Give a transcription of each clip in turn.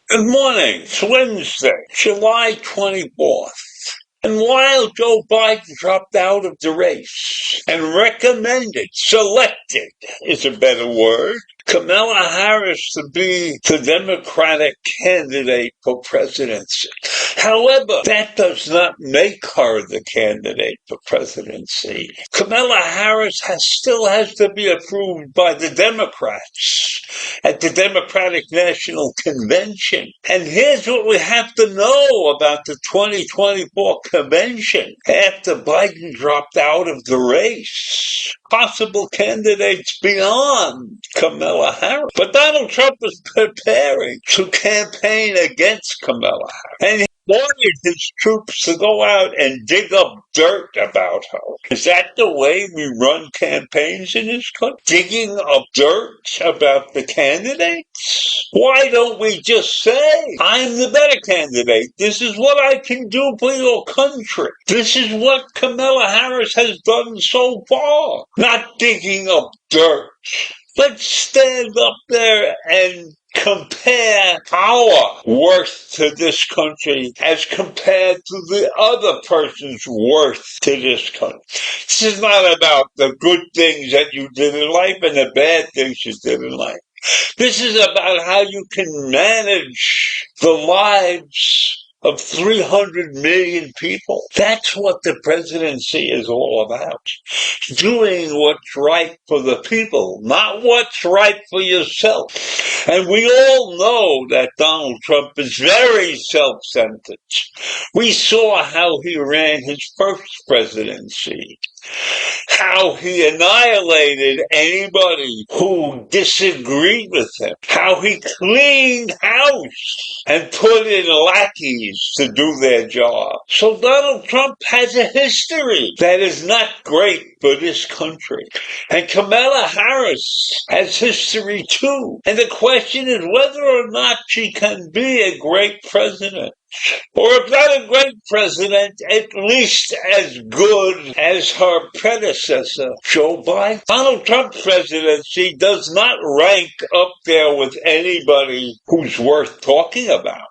Good morning. It's Wednesday, July 24th. And while Joe Biden dropped out of the race and selected is a better word, Kamala Harris to be the Democratic candidate for presidency. However, that does not make her the candidate for presidency. Kamala Harris still has to be approved by the Democrats at the Democratic National Convention. And here's what we have to know about the 2024 convention after Biden dropped out of the race. Possible candidates beyond Kamala Harris. But Donald Trump is preparing to campaign against Kamala Harris. And he wanted his troops to go out and dig up dirt about her. Is that the way we run campaigns in this country? Digging up dirt about the candidates? Why don't we just say, I'm the better candidate. This is what I can do for your country. This is what Kamala Harris has done so far. Not digging up dirt. Let's stand up there and compare our worth to this country as compared to the other person's worth to this country. This is not about the good things that you did in life and the bad things you did in life. This is about how you can manage the lives of 300 million people. That's what the presidency is all about. Doing what's right for the people, not what's right for yourself. And we all know that Donald Trump is very self-centered. We saw how he ran his first presidency. How he annihilated anybody who disagreed with him. How he cleaned house and put in lackeys to do their job. So Donald Trump has a history that is not great for this country. And Kamala Harris has history too. And the question is whether or not she can be a great president. Or if not a great president, at least as good as her predecessor, Joe Biden. Donald Trump's presidency does not rank up there with anybody who's worth talking about.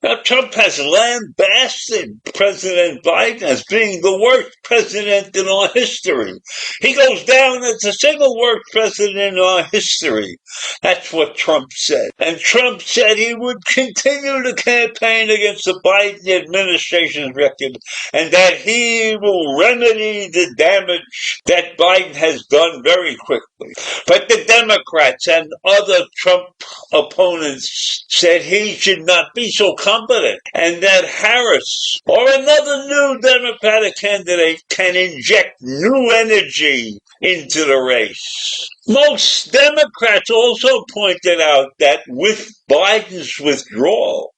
Now, Trump has lambasted President Biden as being the worst president in our history. He goes down as the single worst president in our history. That's what Trump said. And Trump said he would continue to campaign against the Biden administration's record and that he will remedy the damage that Biden has done very quickly. But the Democrats and other Trump opponents said he should not be so competent and that Harris or another new Democratic candidate can inject new energy into the race. Most Democrats also pointed out that with Biden's withdrawal,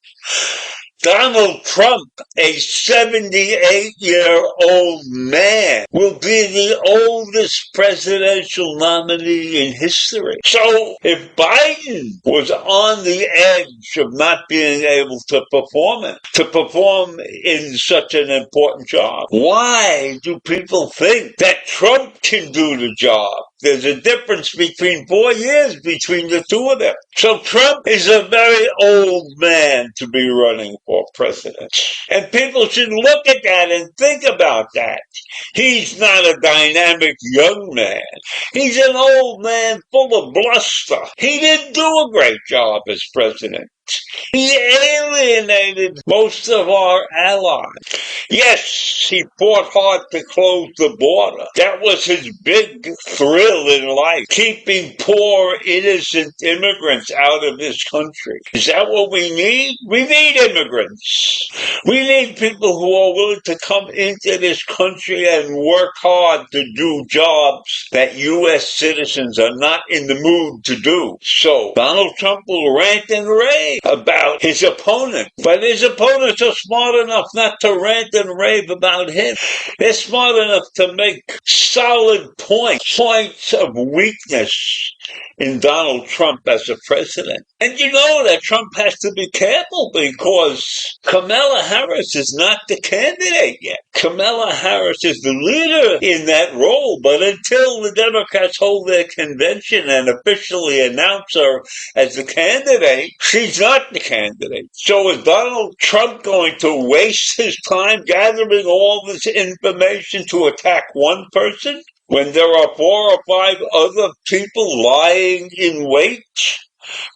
Donald Trump, a 78-year-old man, will be the oldest presidential nominee in history. So if Biden was on the edge of not being able to perform in such an important job, why do people think that Trump can do the job? There's a difference between 4 years between the two of them. So Trump is a very old man to be running for president. And people should look at that and think about that. He's not a dynamic young man. He's an old man full of bluster. He didn't do a great job as president. He alienated most of our allies. Yes, he fought hard to close the border. That was his big thrill deal in life, keeping poor, innocent immigrants out of this country. Is that what we need? We need immigrants. We need people who are willing to come into this country and work hard to do jobs that U.S. citizens are not in the mood to do. So Donald Trump will rant and rave about his opponent, but his opponents are smart enough not to rant and rave about him. They're smart enough to make solid points of weakness in Donald Trump as a president. And you know that Trump has to be careful because Kamala Harris is not the candidate yet. Kamala Harris is the leader in that role, but until the Democrats hold their convention and officially announce her as the candidate, she's not the candidate. So is Donald Trump going to waste his time gathering all this information to attack one person when there are 4 or 5 other people lying in wait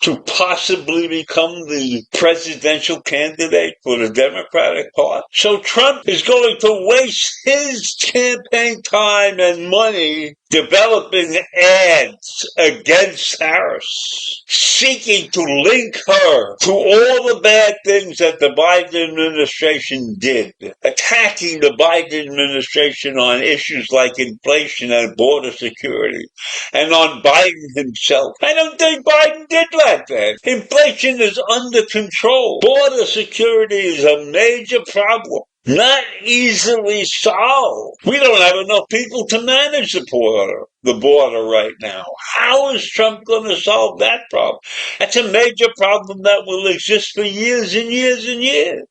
to possibly become the presidential candidate for the Democratic Party? So Trump is going to waste his campaign time and money developing ads against Harris, seeking to link her to all the bad things that the Biden administration did, attacking the Biden administration on issues like inflation and border security, and on Biden himself. I don't think Biden did like that. Inflation is under control. Border security is a major problem, not easily solved. We don't have enough people to manage the border right now. How is Trump going to solve that problem? That's a major problem that will exist for years and years and years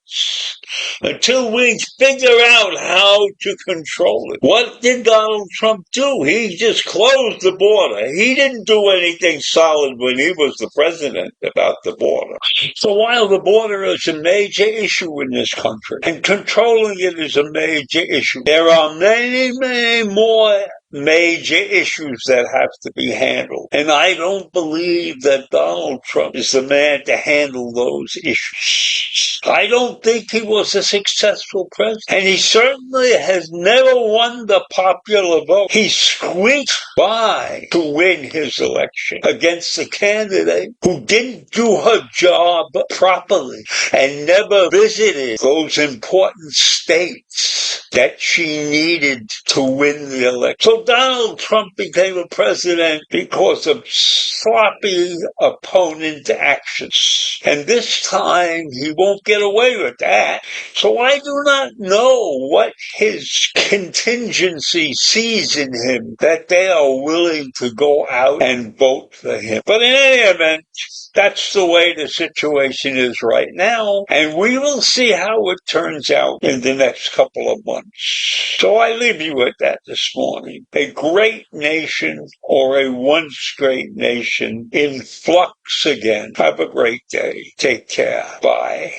until we figure out how to control it. What did Donald Trump do? He just closed the border. He didn't do anything solid when he was the president about the border. So while the border is a major issue in this country, and controlling it is a major issue, there are many, many more major issues that have to be handled. And I don't believe that Donald Trump is the man to handle those issues. I don't think he was a successful president. And he certainly has never won the popular vote. He squeaked by to win his election against a candidate who didn't do her job properly and never visited those important states that she needed to win the election. So Donald Trump became a president because of sloppy opponent actions. And this time he won't get away with that. So I do not know what his contingency sees in him that they are willing to go out and vote for him. But in any event, that's the way the situation is right now, and we will see how it turns out in the next couple of months. So I leave you with that this morning. A great nation, or a once great nation, in flux again. Have a great day. Take care. Bye.